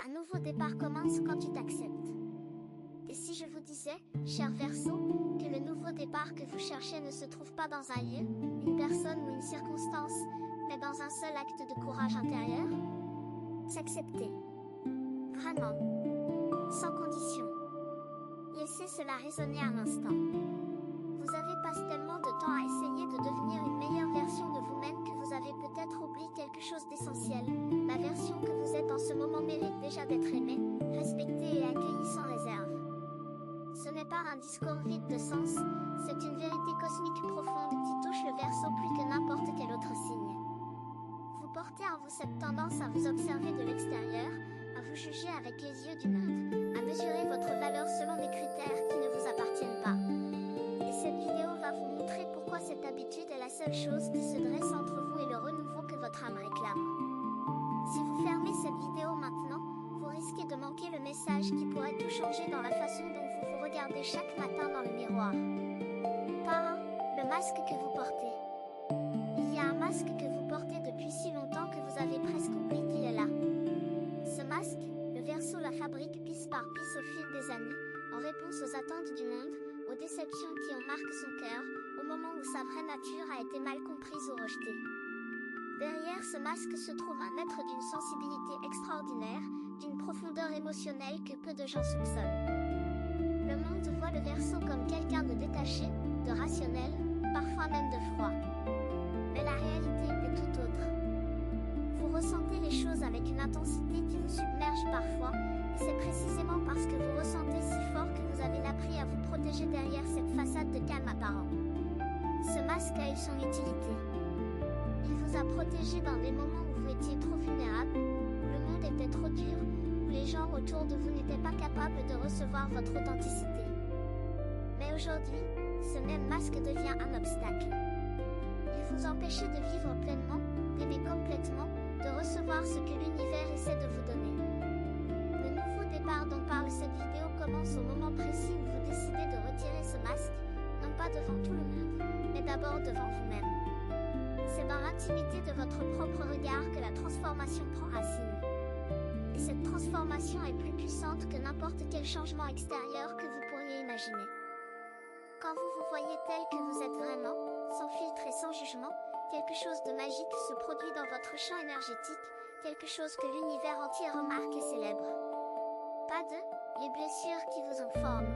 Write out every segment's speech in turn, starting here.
Un nouveau départ commence quand tu t'acceptes. Et si je vous disais, cher Verseau, que le nouveau départ que vous cherchez ne se trouve pas dans un lieu, une personne ou une circonstance, mais dans un seul acte de courage intérieur? S'accepter. Vraiment. Sans condition. Laissez cela résonner un instant. Vous avez passé tellement de temps à essayer de devenir une meilleure version de vous-même que vous avez peut-être oublié quelque chose d'essentiel. La version que vous êtes en ce moment mérite déjà d'être aimée, respectée et accueillie sans réserve. Ce n'est pas un discours vide de sens, c'est une vérité cosmique profonde qui touche le Verseau plus que n'importe quel autre signe. Vous portez en vous cette tendance à vous observer de l'extérieur, à vous juger avec les yeux du monde, à mesurer votre valeur selon des critères qui ne vous appartiennent pas. Et cette vidéo va vous montrer pourquoi cette habitude est la seule chose qui se dresse entre vous et le renouveau que votre âme réclame. Si vous fermez cette vidéo maintenant, vous risquez de manquer le message qui pourrait tout changer dans la façon dont vous vous regardez chaque matin dans le miroir. Pas le masque que vous portez. Il y a un masque que vous portez depuis si longtemps que vous avez presque oublié qu'il est là. Ce masque, le Verseau la fabrique piece par piece au fil des années, en réponse aux attentes du monde, aux déceptions qui ont marqué son cœur, au moment où sa vraie nature a été mal comprise ou rejetée. Derrière ce masque se trouve un être d'une sensibilité extraordinaire, d'une profondeur émotionnelle que peu de gens soupçonnent. Le monde voit le Verseau comme quelqu'un de détaché, de rationnel, parfois même de froid. Mais la réalité est tout autre. Vous ressentez les choses avec une intensité qui vous submerge parfois, et c'est précisément parce que vous ressentez si fort que vous avez appris à vous protéger derrière cette façade de calme apparent. Ce masque a eu son utilité. Il vous a protégé dans des moments où vous étiez trop vulnérable, où le monde était trop dur, où les gens autour de vous n'étaient pas capables de recevoir votre authenticité. Mais aujourd'hui, ce même masque devient un obstacle. Il vous empêchait de vivre pleinement, d'aimer complètement, de recevoir ce que l'univers essaie de vous donner. Le nouveau départ dont parle cette vidéo commence au moment précis où vous décidez de retirer ce masque, non pas devant tout le monde, mais d'abord devant vous-même. C'est dans l'intimité de votre propre regard que la transformation prend racine. Et cette transformation est plus puissante que n'importe quel changement extérieur que vous pourriez imaginer. Quand vous vous voyez tel que vous êtes vraiment, sans filtre et sans jugement, quelque chose de magique se produit dans votre champ énergétique, quelque chose que l'univers entier remarque et célèbre. Pas de les blessures qui vous en forment.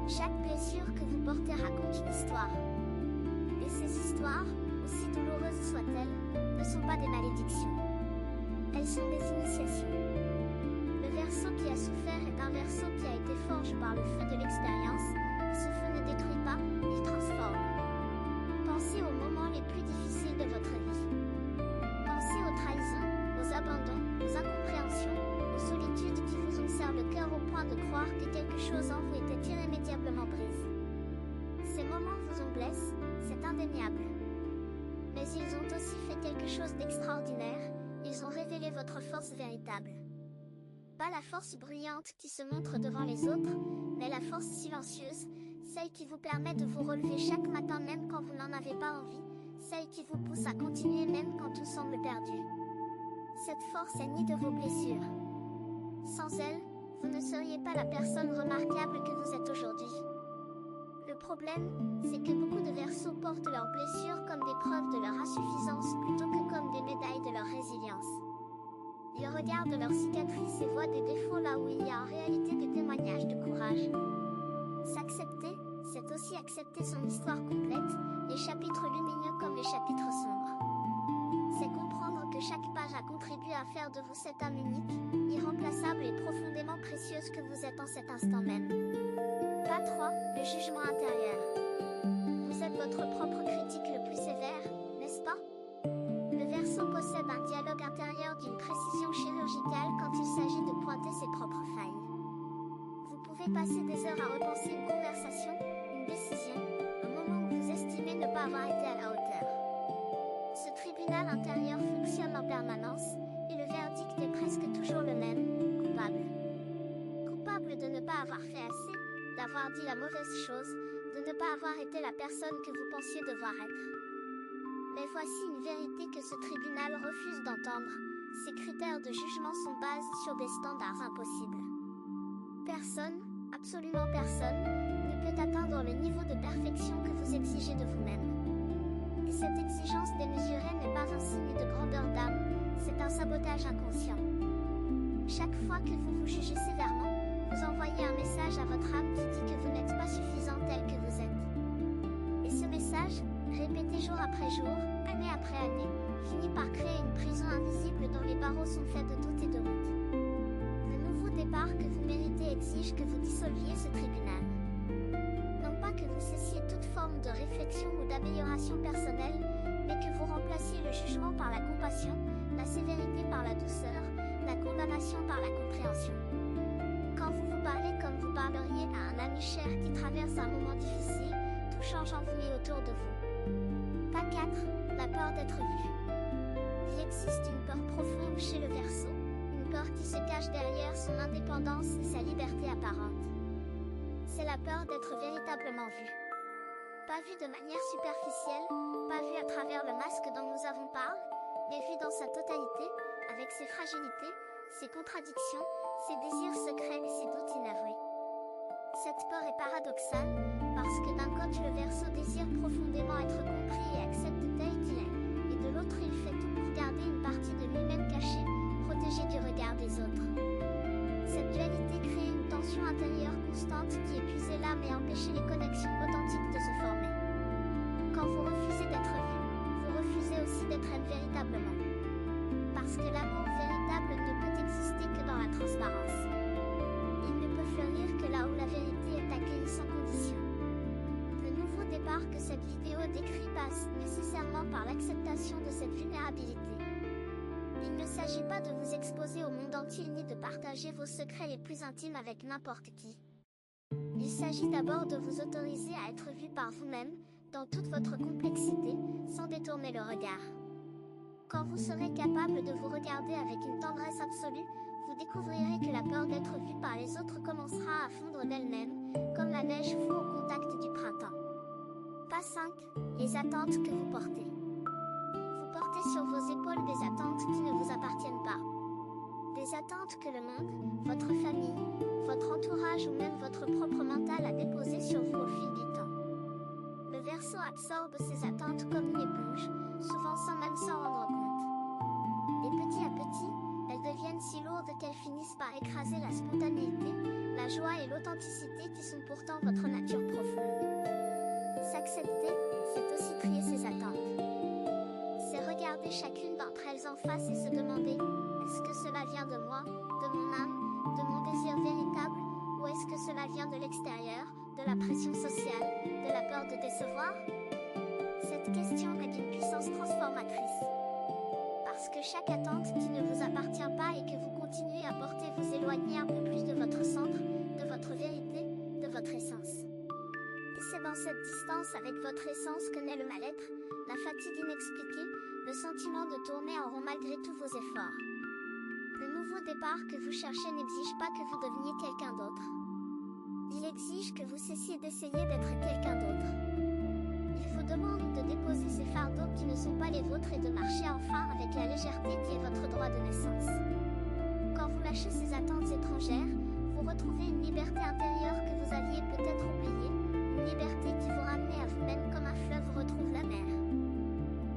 Chaque blessure que vous portez raconte une histoire. Et ces histoires, aussi douloureuses soient-elles, ne sont pas des malédictions. Elles sont des initiations. Le Verseau qui a souffert est un Verseau qui a été forgé par le feu de l'expérience, et ce feu ne détruit pas, il transforme. Pensez aux moments les plus difficiles de votre vie. Pensez aux trahisons, aux abandons, aux incompréhensions, aux solitudes qui vous ont serré le cœur au point de croire que quelque chose en vous était irrémédiablement brisé. Ces moments vous ont blessé, c'est indéniable. Mais ils ont aussi fait quelque chose d'extraordinaire, ils ont révélé votre force véritable. Pas la force bruyante qui se montre devant les autres, mais la force silencieuse, celle qui vous permet de vous relever chaque matin même quand vous n'en avez pas envie, celle qui vous pousse à continuer même quand tout semble perdu. Cette force est née de vos blessures. Sans elle, vous ne seriez pas la personne remarquable que vous êtes aujourd'hui. Le problème, c'est que beaucoup de Verseaux portent leurs blessures comme des preuves de leur insuffisance plutôt que comme des médailles de leur résilience. Ils regardent leurs cicatrices et voient des défauts là où il y a en réalité des témoignages de courage. S'accepter, c'est aussi accepter son histoire complète, les chapitres lumineux comme les chapitres sombres. C'est comprendre que chaque page a contribué à faire de vous cette âme unique, irremplaçable et profondément précieuse que vous êtes en cet instant même. Pas 3, le jugement intérieur. Vous êtes votre propre critique le plus sévère, n'est-ce pas? Le Verseau possède un dialogue intérieur d'une précision chirurgicale quand il s'agit de pointer ses propres failles. Vous pouvez passer des heures à repenser une conversation, une décision, un moment où vous estimez ne pas avoir été à la hauteur. Ce tribunal intérieur fonctionne en permanence, et le verdict est presque toujours le même, coupable. Coupable de ne pas avoir fait assez, d'avoir dit la mauvaise chose, de ne pas avoir été la personne que vous pensiez devoir être. Mais voici une vérité que ce tribunal refuse d'entendre, Ces critères de jugement sont basés sur des standards impossibles. Personne, absolument personne, ne peut atteindre le niveau de perfection que vous exigez de vous-même. Et cette exigence démesurée n'est pas un signe de grandeur d'âme, c'est un sabotage inconscient. Chaque fois que vous vous jugez sévèrement, vous envoyez un message à votre âme qui dit que vous n'êtes pas suffisant tel que vous êtes. Et ce message, répété jour après jour, année après année, finit par créer une prison invisible dont les barreaux sont faits de doute et de honte. Le nouveau départ que vous méritez exige que vous dissolviez ce tribunal. Non pas que vous cessiez toute forme de réflexion ou d'amélioration personnelle, mais que vous remplaciez le jugement par la compassion, la sévérité par la douceur, la condamnation par la compréhension. Quand vous vous parlez comme vous parleriez à un ami cher qui traverse un moment difficile, tout change en vous et autour de vous. Pas 4. La peur d'être vu. Il existe une peur profonde chez le Verseau, une peur qui se cache derrière son indépendance et sa liberté apparente. C'est la peur d'être véritablement vu. Pas vu de manière superficielle, pas vu à travers le masque dont nous avons parlé, mais vu dans sa totalité, avec ses fragilités, ses contradictions, ses désirs secrets et ses doutes inavoués. Cette peur est paradoxale, parce que d'un côté le Verseau désire profondément être compris et accepte tel qu'il est, et de l'autre il fait tout pour garder une partie de lui-même cachée, protégée du regard des autres. Cette dualité crée une tension intérieure constante qui épuisait l'âme et empêchait les connexions authentiques de se former. Quand vous refusez d'être vu, vous refusez aussi d'être elle véritablement. Parce que l'amour véritable ne peut exister que dans la transparence. Il ne peut fleurir que là où la vérité est accueillie sans condition. Le nouveau départ que cette vidéo décrit passe nécessairement par l'acceptation de cette vulnérabilité. Il ne s'agit pas de vous exposer au monde entier ni de partager vos secrets les plus intimes avec n'importe qui. Il s'agit d'abord de vous autoriser à être vu par vous-même, dans toute votre complexité, sans détourner le regard. Quand vous serez capable de vous regarder avec une tendresse absolue, vous découvrirez que la peur d'être vu par les autres commencera à fondre d'elle-même, comme la neige fond au contact du printemps. Pas 5. Les attentes que vous portez. Vous portez sur vos épaules des attentes qui ne vous appartiennent pas. Des attentes que le monde, votre famille, votre entourage ou même votre propre mental a déposées sur vous au fil du temps. Le Verseau absorbe ces attentes comme une éponge, souvent sans même s'en rendre compte. Et petit à petit, elles deviennent si lourdes qu'elles finissent par écraser la spontanéité, la joie et l'authenticité qui sont pourtant votre nature profonde. S'accepter, c'est aussi trier ses attentes. C'est regarder chacune d'entre elles en face et se demander, est-ce que cela vient de moi, de mon âme, de mon désir véritable, ou est-ce que cela vient de l'extérieur, de la pression sociale, de la peur de décevoir? Cette question est d'une puissance transformatrice. Parce que chaque attente qui ne vous appartient pas et que vous continuez à porter vous éloigne un peu plus de votre centre, de votre vérité, de votre essence. Et c'est dans cette distance avec votre essence que naît le mal-être, la fatigue inexpliquée, le sentiment de tourner en rond malgré tous vos efforts. Le nouveau départ que vous cherchez n'exige pas que vous deveniez quelqu'un d'autre. Il exige que vous cessiez d'essayer d'être quelqu'un d'autre. Il vous demande de déposer ces fardeaux qui ne sont pas les vôtres et de marcher enfin avec la légèreté qui est votre droit de naissance. Quand vous lâchez ces attentes étrangères, vous retrouvez une liberté intérieure que vous aviez peut-être oubliée, une liberté qui vous ramenait à vous-même comme un fleuve retrouve la mer.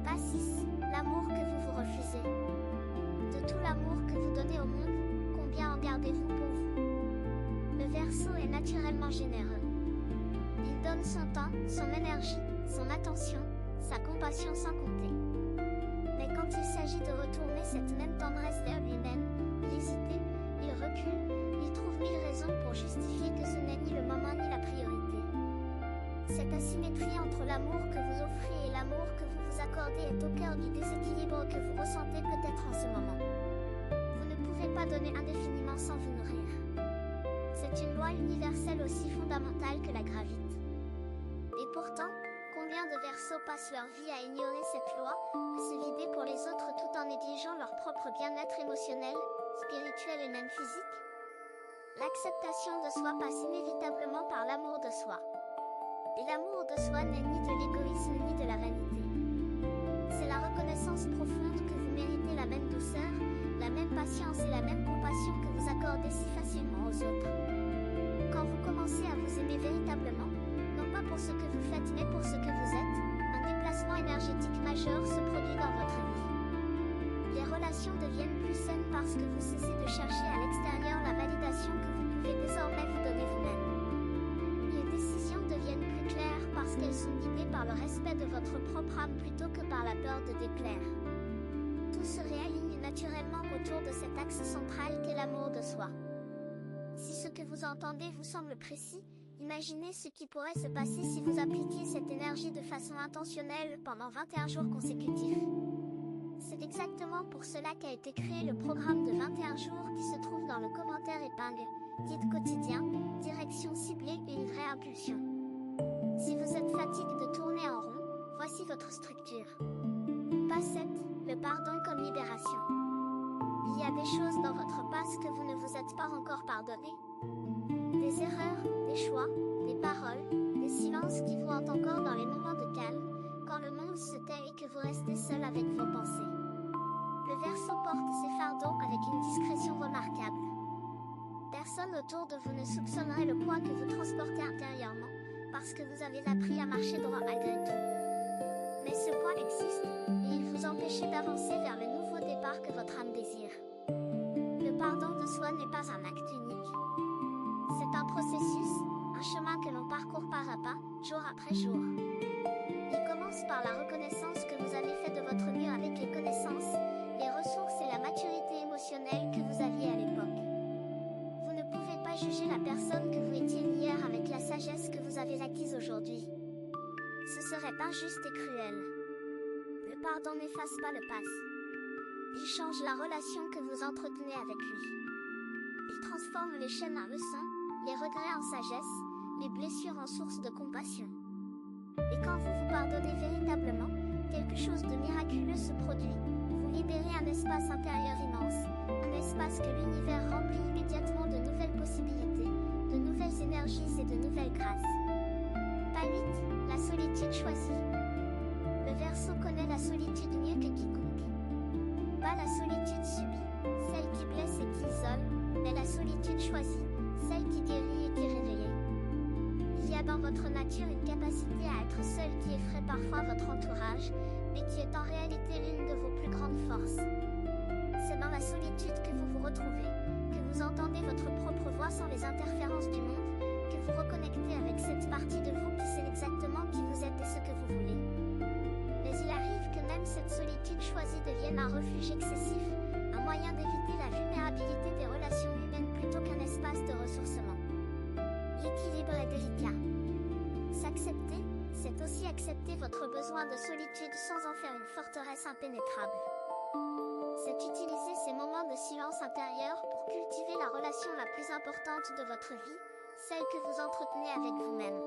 Pas 6. L'amour que vous vous refusez. De tout l'amour que vous donnez au monde, combien en gardez-vous pour vous? Le Verseau est naturellement généreux. Il donne son temps, son énergie, son attention, sa compassion sans compter. Mais quand il s'agit de retourner cette même tendresse vers lui-même, il hésite, il recule, il trouve 1000 raisons pour justifier que ce n'est ni le moment ni la priorité. Cette asymétrie entre l'amour que vous offrez et l'amour que vous vous accordez est au cœur du déséquilibre que vous ressentez peut-être en ce moment. Vous ne pouvez pas donner indéfiniment sans vous nourrir. C'est une loi universelle aussi fondamentale que la gravité. Et pourtant, combien de Verseaux passent leur vie à ignorer cette loi, à se vider pour les autres tout en négligeant leur propre bien-être émotionnel, spirituel et même physique? L'acceptation de soi passe inévitablement par l'amour de soi. Et l'amour de soi n'est ni de l'égoïsme ni de la vanité. C'est la reconnaissance profonde que vous méritez la même douceur, la même patience et la même compassion que vous accordez si facilement aux autres. Quand vous commencez à vous aimer véritablement, non pas pour ce que vous faites mais pour ce que vous êtes, un déplacement énergétique majeur se produit dans votre vie. Les relations deviennent plus saines parce que vous cessez de chercher à l'extérieur la validation que vous pouvez désormais vous donner vous-même. Les décisions deviennent plus claires parce qu'elles sont guidées par le respect de votre propre âme plutôt que par la peur de déplaire. Tout se réaligne naturellement autour de cet axe central qu'est l'amour de soi. Si ce que vous entendez vous semble précis, imaginez ce qui pourrait se passer si vous appliquiez cette énergie de façon intentionnelle pendant 21 jours consécutifs. C'est exactement pour cela qu'a été créé le programme de 21 jours qui se trouve dans le commentaire épingle, guide quotidien, direction ciblée et une vraie impulsion. Si vous êtes fatigué de tourner en rond, voici votre structure. Pas 7, le pardon comme libération. Il y a des choses dans votre passé que vous ne vous êtes pas encore pardonné. Des erreurs, des choix, des paroles, des silences qui vous hantent encore dans les moments de calme, quand le monde se tait et que vous restez seul avec vos pensées. Le Verseau porte ses fardeaux avec une discrétion remarquable. Personne autour de vous ne soupçonnerait le poids que vous transportez intérieurement, parce que vous avez appris à marcher droit malgré tout. Mais ce poids existe, et il vous empêchait d'avancer vers le nouveau départ que votre âme désire. Le pardon de soi n'est pas un acte unique. C'est un processus, un chemin que l'on parcourt pas à pas, jour après jour. Il commence par la reconnaissance que vous avez fait de votre mieux avec les connaissances, les ressources et la maturité émotionnelle que vous aviez à l'époque. Vous ne pouvez pas juger la personne que vous étiez hier avec la sagesse que vous avez acquise aujourd'hui. Ce serait injuste et cruel. Le pardon n'efface pas le passé. Il change la relation que vous entretenez avec lui. Il transforme les chaînes en leçons, les regrets en sagesse, les blessures en source de compassion. Et quand vous vous pardonnez véritablement, quelque chose de miraculeux se produit. Vous libérez un espace intérieur immense, un espace que l'univers remplit immédiatement de nouvelles possibilités, de nouvelles énergies et de nouvelles grâces. Pas 8, la solitude choisie. Le Verseau connaît la solitude mieux que quiconque. Pas la solitude subie, celle qui blesse et qui isole, mais la solitude choisie, celle qui guérit et qui réveille. Il y a dans votre nature une capacité à être seul qui effraie parfois votre entourage, mais qui est en réalité l'une de vos plus grandes forces. C'est dans la solitude que vous vous retrouvez, que vous entendez votre propre voix sans les interférences du monde, que vous reconnectez avec cette partie de vous qui sait exactement qui vous êtes et ce que vous voulez. Mais il arrive que même cette solitude choisie devienne un refuge excessif, un moyen d'éviter la vulnérabilité des relations humaines plutôt qu'un espace de ressourcement. L'équilibre est délicat. S'accepter, c'est aussi accepter votre besoin de solitude sans en faire une forteresse impénétrable. C'est utiliser ces moments de silence intérieur pour cultiver la relation la plus importante de votre vie, celle que vous entretenez avec vous-même.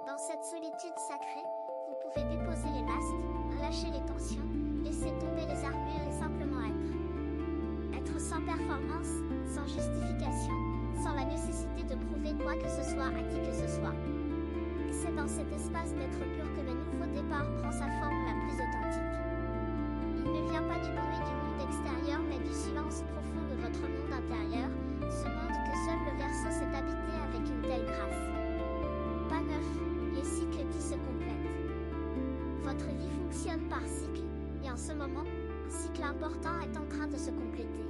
Dans cette solitude sacrée, vous pouvez déposer les masques, relâcher les tensions, laisser tomber les armures et simplement être. Être sans performance, sans justification, sans la nécessité de prouver quoi que ce soit à qui que ce soit. C'est dans cet espace d'être pur que le nouveau départ prend sa forme la plus authentique. Il ne vient pas du bruit du monde extérieur mais du silence profond de votre monde intérieur, ce monde que seul le Verseau s'est habité avec une telle grâce. Pas 9, les cycles qui se complètent. Votre vie fonctionne par cycle, et en ce moment, un cycle important est en train de se compléter.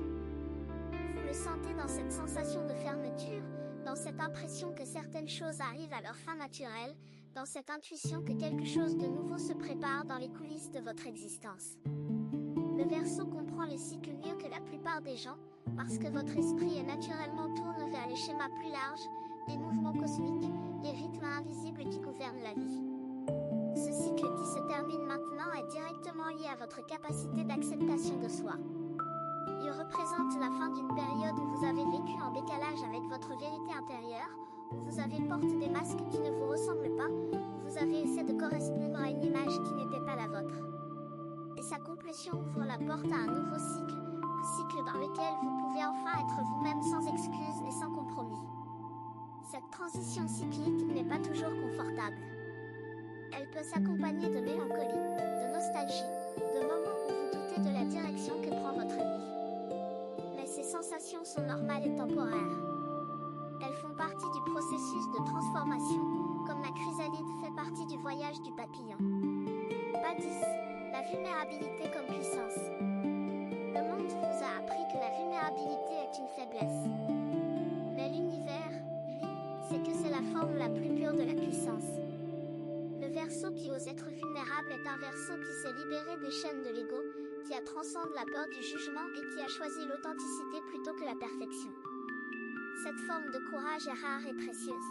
Vous le sentez dans cette sensation de fermeture, dans cette impression que certaines choses arrivent à leur fin naturelle, dans cette intuition que quelque chose de nouveau se prépare dans les coulisses de votre existence. Le Verseau comprend les cycles mieux que la plupart des gens, parce que votre esprit est naturellement tourné vers les schémas plus larges, les mouvements cosmiques, les rythmes invisibles qui gouvernent la vie. Ce cycle qui se termine maintenant est directement lié à votre capacité d'acceptation de soi. Il représente la fin d'une période où vous avez vécu en décalage avec votre vérité intérieure, où vous avez porté des masques qui ne vous ressemblent pas, où vous avez essayé de correspondre à une image qui n'était pas la vôtre. Et sa complétion ouvre la porte à un nouveau cycle, un cycle dans lequel vous pouvez enfin être vous-même sans excuses et sans compromis. Cette transition cyclique n'est pas toujours confortable. Elle peut s'accompagner de mélancolie, de nostalgie, de moments où vous doutez de la direction que prend votre vie. sensations sont normales et temporaires. Elles font partie du processus de transformation, comme la chrysalide fait partie du voyage du papillon. Pas 10. La vulnérabilité comme puissance. Le monde vous a appris que la vulnérabilité est une faiblesse. Mais l'univers, lui, sait que c'est la forme la plus pure de la puissance. Le Verseau qui ose être vulnérable est un Verseau qui s'est libéré des chaînes de l'ego, qui a transcendé la peur du jugement et qui a choisi l'authenticité plutôt que la perfection. Cette forme de courage est rare et précieuse.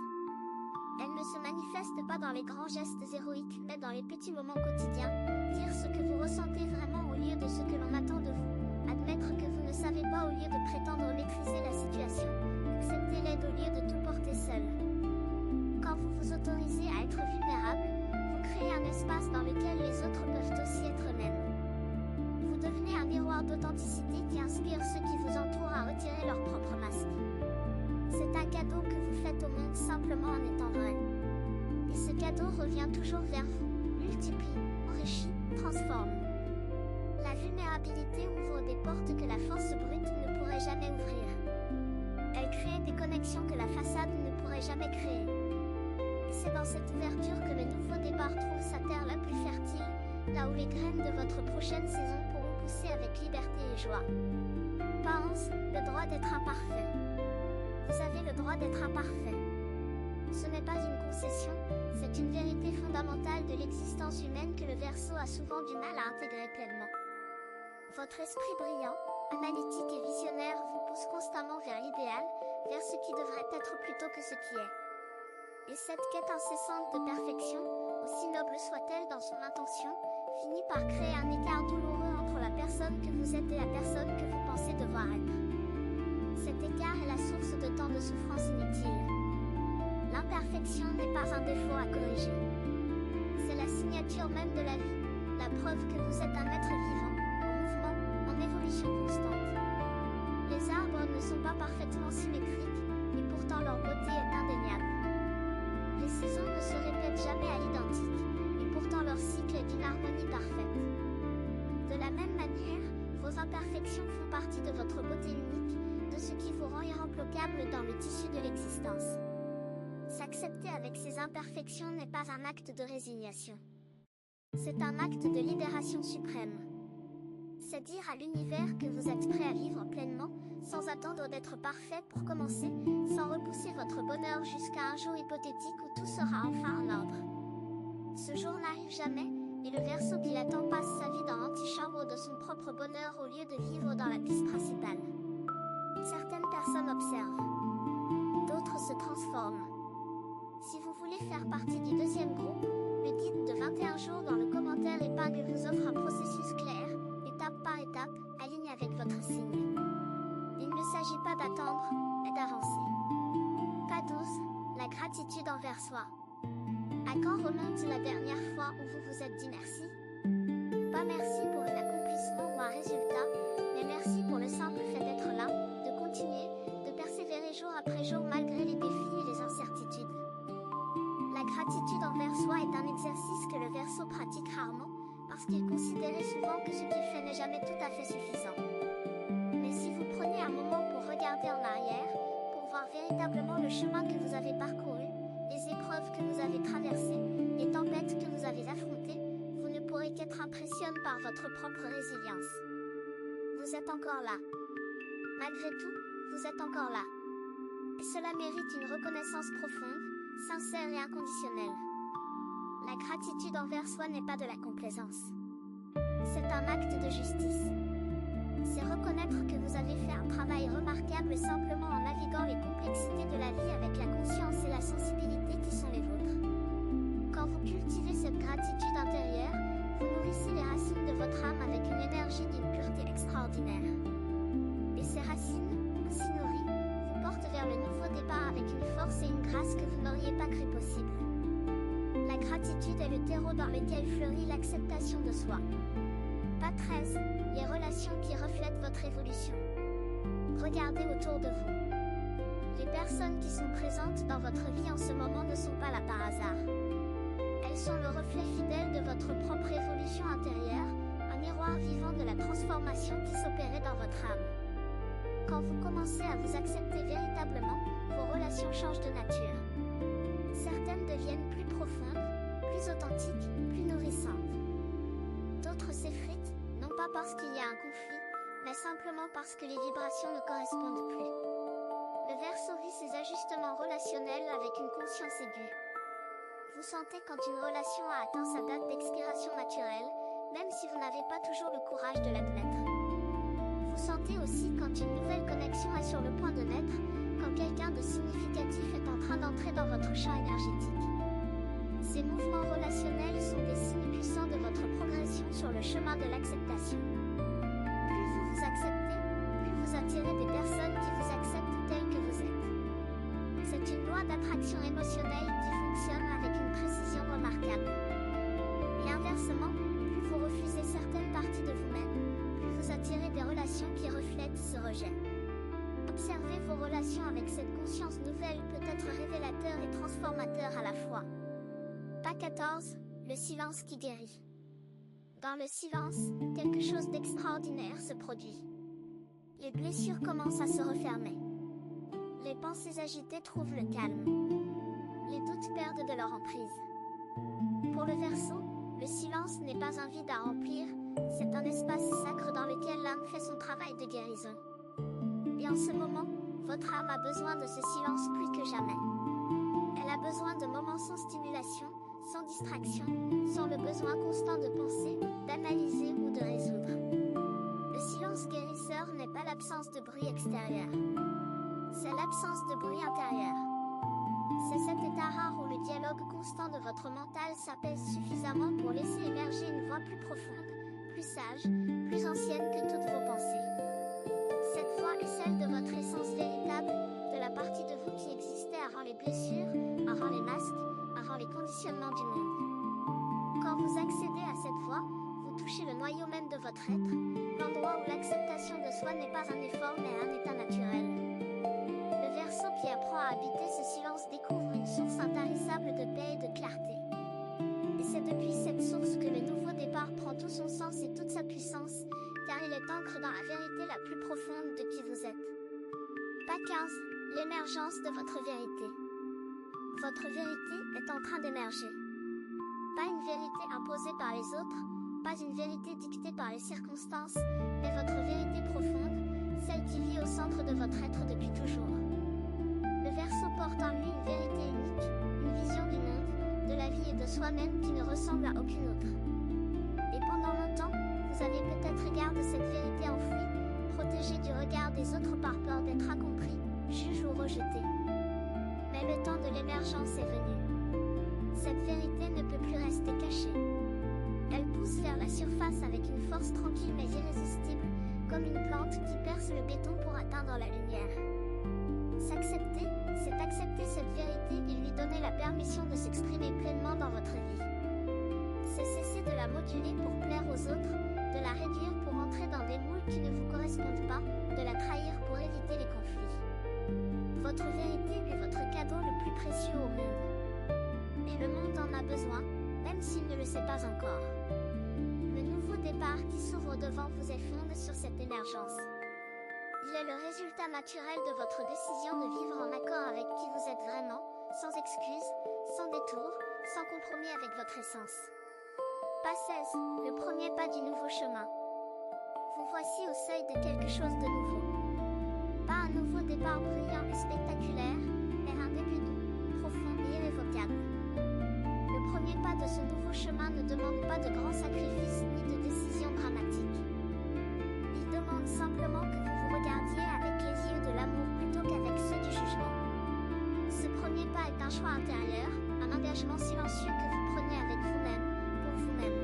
Elle ne se manifeste pas dans les grands gestes héroïques, mais dans les petits moments quotidiens. Dire ce que vous ressentez vraiment au lieu de ce que l'on attend de vous. Admettre que vous ne savez pas au lieu de prétendre maîtriser la situation. Accepter l'aide au lieu de tout porter seul. Quand vous vous autorisez à être vulnérable, vous créez un espace dans lequel les autres peuvent aussi être eux-mêmes. Vous devenez un miroir d'authenticité qui inspire ceux qui vous entourent à retirer leur propre masque. C'est un cadeau que vous faites au monde simplement en étant vrai. Et ce cadeau revient toujours vers vous, multiplie, enrichit, transforme. La vulnérabilité ouvre des portes que la force brute ne pourrait jamais ouvrir. Elle crée des connexions que la façade ne pourrait jamais créer. C'est dans cette ouverture que le nouveau départ trouve sa terre la plus fertile, là où les graines de votre prochaine saison pourront pousser avec liberté et joie. Pas 11, le droit d'être imparfait. Vous avez le droit d'être imparfait. Ce n'est pas une concession, c'est une vérité fondamentale de l'existence humaine que le Verseau a souvent du mal à intégrer pleinement. Votre esprit brillant, analytique et visionnaire vous pousse constamment vers l'idéal, vers ce qui devrait être plutôt que ce qui est. Et cette quête incessante de perfection, aussi noble soit-elle dans son intention, finit par créer un écart douloureux entre la personne que vous êtes et la personne que vous pensez devoir être. Cet écart est la source de tant de souffrances inutiles. L'imperfection n'est pas un défaut à corriger. C'est la signature même de la vie, la preuve que vous êtes un être vivant, en mouvement, en évolution constante. Les arbres ne sont pas parfaitement symétriques, et pourtant leur beauté est indéniable. Les saisons ne se répètent jamais à l'identique, et pourtant leur cycle est d'une harmonie parfaite. De la même manière, vos imperfections font partie de votre beauté unique, de ce qui vous rend irremplaçable dans le tissu de l'existence. S'accepter avec ses imperfections n'est pas un acte de résignation. C'est un acte de libération suprême. C'est dire à l'univers que vous êtes prêt à vivre pleinement, sans attendre d'être parfait pour commencer, sans repousser votre bonheur jusqu'à un jour hypothétique où tout sera enfin en ordre. Ce jour n'arrive jamais, et le Verseau qui l'attend passe sa vie dans l'antichambre de son propre bonheur au lieu de vivre dans la piste principale. Certaines personnes observent. D'autres se transforment. Si vous voulez faire partie du deuxième groupe, le guide de 21 jours dans le commentaire épingle vous offre un processus clair, étape par étape, aligné avec votre signe. Il ne s'agit pas d'attendre, mais d'avancer. Pas 12, la gratitude envers soi. À quand remonte la dernière fois où vous vous êtes dit merci? Pas merci pour un accomplissement ou un résultat, mais merci pour le simple fait d'être là, de continuer, de persévérer jour après jour malgré les défis et les incertitudes. La gratitude envers soi est un exercice que le Verseau pratique rarement, parce qu'il considérait souvent que ce qu'il fait n'est jamais tout à fait suffisant. Mais si vous prenez un moment pour regarder en arrière, pour voir véritablement le chemin que vous avez parcouru, les épreuves que vous avez traversées, les tempêtes que vous avez affrontées, vous ne pourrez qu'être impressionné par votre propre résilience. Vous êtes encore là. Malgré tout, vous êtes encore là. Et cela mérite une reconnaissance profonde, sincère et inconditionnelle. La gratitude envers soi n'est pas de la complaisance. C'est un acte de justice. C'est reconnaître que vous avez fait un travail remarquable simplement en naviguant les complexités de la vie avec la conscience et la sensibilité qui sont les vôtres. Quand vous cultivez cette gratitude intérieure, vous nourrissez les racines de votre âme avec une énergie d'une pureté extraordinaire. Et ces racines, ainsi nourries, vous portent vers le nouveau départ avec une force et une grâce que vous n'auriez pas cru possible. La gratitude est le terreau dans lequel fleurit l'acceptation de soi. Pas 13, les relations qui reflètent votre évolution. Regardez autour de vous. Les personnes qui sont présentes dans votre vie en ce moment ne sont pas là par hasard. Elles sont le reflet fidèle de votre propre évolution intérieure, un miroir vivant de la transformation qui s'opérait dans votre âme. Quand vous commencez à vous accepter véritablement, vos relations changent de nature. Certaines deviennent plus profondes, plus authentiques, plus nourrissantes. D'autres s'effritent, non pas parce qu'il y a un conflit, mais simplement parce que les vibrations ne correspondent plus. Le Verseau vit ses ajustements relationnels avec une conscience aiguë. Vous sentez quand une relation a atteint sa date d'expiration naturelle, même si vous n'avez pas toujours le courage de l'admettre. Vous sentez aussi quand une nouvelle connexion est sur le point de naître, quand quelqu'un de significatif est en train d'entrer dans votre champ énergétique. Ces mouvements relationnels sont des signes puissants de votre progression sur le chemin de l'acceptation. Plus vous vous acceptez, plus vous attirez des personnes qui vous acceptent tels que vous êtes. C'est une loi d'attraction émotionnelle qui fonctionne avec une précision remarquable. Et inversement, plus vous refusez certaines parties de vous-même, plus vous attirez des relations qui reflètent ce rejet. Observer vos relations avec cette conscience nouvelle peut être révélateur et transformateur à la fois. Pas 14, le silence qui guérit. Dans le silence, quelque chose d'extraordinaire se produit. Les blessures commencent à se refermer. Les pensées agitées trouvent le calme. Les doutes perdent de leur emprise. Pour le Verseau, le silence n'est pas un vide à remplir, c'est un espace sacre dans lequel l'âme fait son travail de guérison. Et en ce moment, votre âme a besoin de ce silence plus que jamais. Elle a besoin de moments sans stimulation, sans distraction, sans le besoin constant de penser, d'analyser ou de résoudre. Le silence guérisseur n'est pas l'absence de bruit extérieur. C'est l'absence de bruit intérieur. C'est cet état rare où le dialogue constant de votre mental s'apaise suffisamment pour laisser émerger une voix plus profonde, plus sage, plus ancienne que toutes vos pensées. Cette voix est celle de votre essence véritable, de la partie de vous qui existait avant les blessures, avant les masques, avant les conditionnements du monde. Quand vous accédez à cette voix, vous touchez le noyau même de votre être, l'endroit où l'acceptation de soi n'est pas un effort mais un état naturel. Le Verseau qui apprend à habiter ce silence découvre une source intarissable de paix et de clarté. Et c'est depuis cette source que le nouveau départ prend tout son sens et toute sa puissance, car il est ancré dans la vérité la plus profonde de qui vous êtes. Pas 15, l'émergence de votre vérité. Votre vérité est en train d'émerger. Pas une vérité imposée par les autres, pas une vérité dictée par les circonstances, mais votre vérité profonde, celle qui vit au centre de votre être depuis toujours. Le Verseau porte en lui une vérité unique, une vision du monde, de la vie et de soi-même qui ne ressemble à aucune autre. Et pendant longtemps, vous avez peut-être regardé cette vérité enfouie, protégée du regard des autres par peur d'être incompris, jugé ou rejeté. Mais le temps de l'émergence est venu. Cette vérité ne peut plus rester cachée. Elle pousse vers la surface avec une force tranquille mais irrésistible, comme une plante qui perce le béton pour atteindre la lumière. S'accepter, c'est accepter cette vérité et lui donner la permission de s'exprimer pleinement dans votre vie. C'est cesser de la moduler pour plaire aux autres, de la réduire pour entrer dans des moules qui ne vous correspondent pas, de la trahir pour éviter les conflits. Votre vérité est votre cadeau le plus précieux au monde. Et le monde en a besoin, même s'il ne le sait pas encore. Le nouveau départ qui s'ouvre devant vous est fondé sur cette émergence. Il est le résultat naturel de votre décision de vivre en accord avec qui vous êtes vraiment, sans excuses, sans détour, sans compromis avec votre essence. Pas 16, le premier pas du nouveau chemin. Vous voici au seuil de quelque chose de nouveau. Pas un nouveau départ brillant et spectaculaire, mais un début doux, profond et irrévocable. Le premier pas de ce nouveau chemin ne demande pas de grands sacrifices ni de décisions dramatiques. Il demande simplement que vous vous regardiez avec les yeux de l'amour plutôt qu'avec ceux du jugement. Ce premier pas est un choix intérieur, un engagement silencieux que vous prenez avec vous-même, pour vous-même.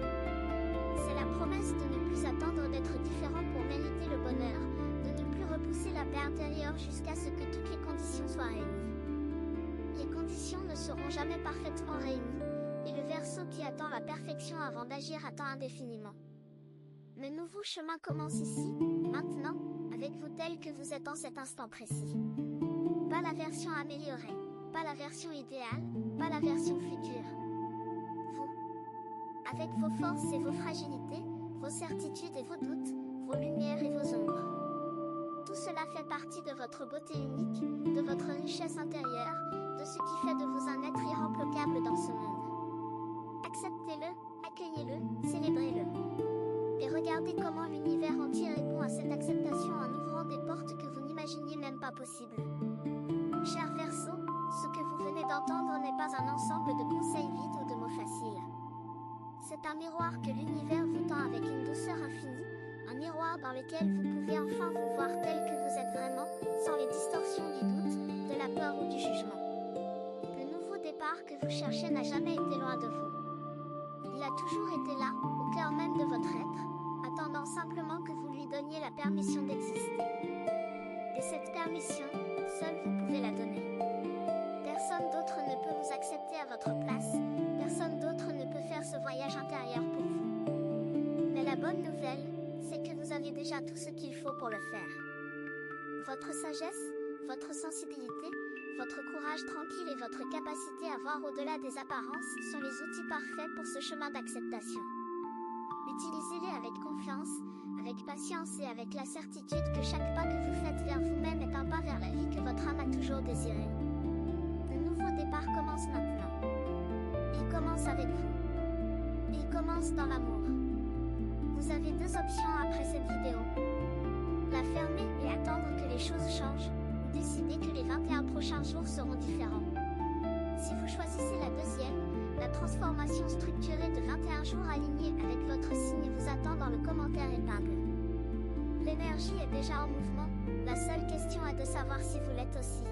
C'est la promesse de ne plus attendre d'être différent pour mériter le bonheur, de ne plus repousser la paix intérieure jusqu'à ce que toutes les conditions soient réunies. Les conditions ne seront jamais parfaitement réunies, et le Verseau qui attend la perfection avant d'agir attend indéfiniment. Le nouveau chemin commence ici, maintenant, avec vous tel que vous êtes en cet instant précis. Pas la version améliorée, pas la version idéale, pas la version future. Vous. Avec vos forces et vos fragilités, vos certitudes et vos doutes, vos lumières et vos ombres. Tout cela fait partie de votre beauté unique, de votre richesse intérieure, de ce qui fait de vous un être irremplaçable dans ce monde. Acceptez-le, accueillez-le, célébrez-le. Et regardez comment l'univers entier répond à cette acceptation en ouvrant des portes que vous n'imaginiez même pas possibles. Cher Verseau, ce que vous venez d'entendre n'est pas un ensemble de conseils vides ou de mots faciles. C'est un miroir que l'univers vous tend avec une douceur infinie, un miroir dans lequel vous pouvez enfin vous voir tel que vous êtes vraiment, sans les distorsions du doute, de la peur ou du jugement. Le nouveau départ que vous cherchez n'a jamais été loin de vous. Il a toujours été là, au cœur même de votre être, attendant simplement que vous lui donniez la permission d'exister. Et cette permission, seul vous pouvez la donner. Personne d'autre ne peut vous accepter à votre place, personne d'autre ne peut faire ce voyage intérieur pour vous. Mais la bonne nouvelle, c'est que vous avez déjà tout ce qu'il faut pour le faire. Votre sagesse, votre sensibilité, votre courage tranquille et votre capacité à voir au-delà des apparences sont les outils parfaits pour ce chemin d'acceptation. Utilisez-les avec confiance, avec patience et avec la certitude que chaque pas que vous faites vers vous-même est un pas vers la vie que votre âme a toujours désirée. Le nouveau départ commence maintenant. Il commence avec vous. Il commence dans l'amour. Vous avez deux options après cette vidéo. La fermer et attendre que les choses changent, ou décider que les 21 prochains jours seront différents. Si vous choisissez la deuxième, la transformation structurée de 21 jours alignés avec votre signe vous attend dans le commentaire épingle. L'énergie est déjà en mouvement, la seule question est de savoir si vous l'êtes aussi.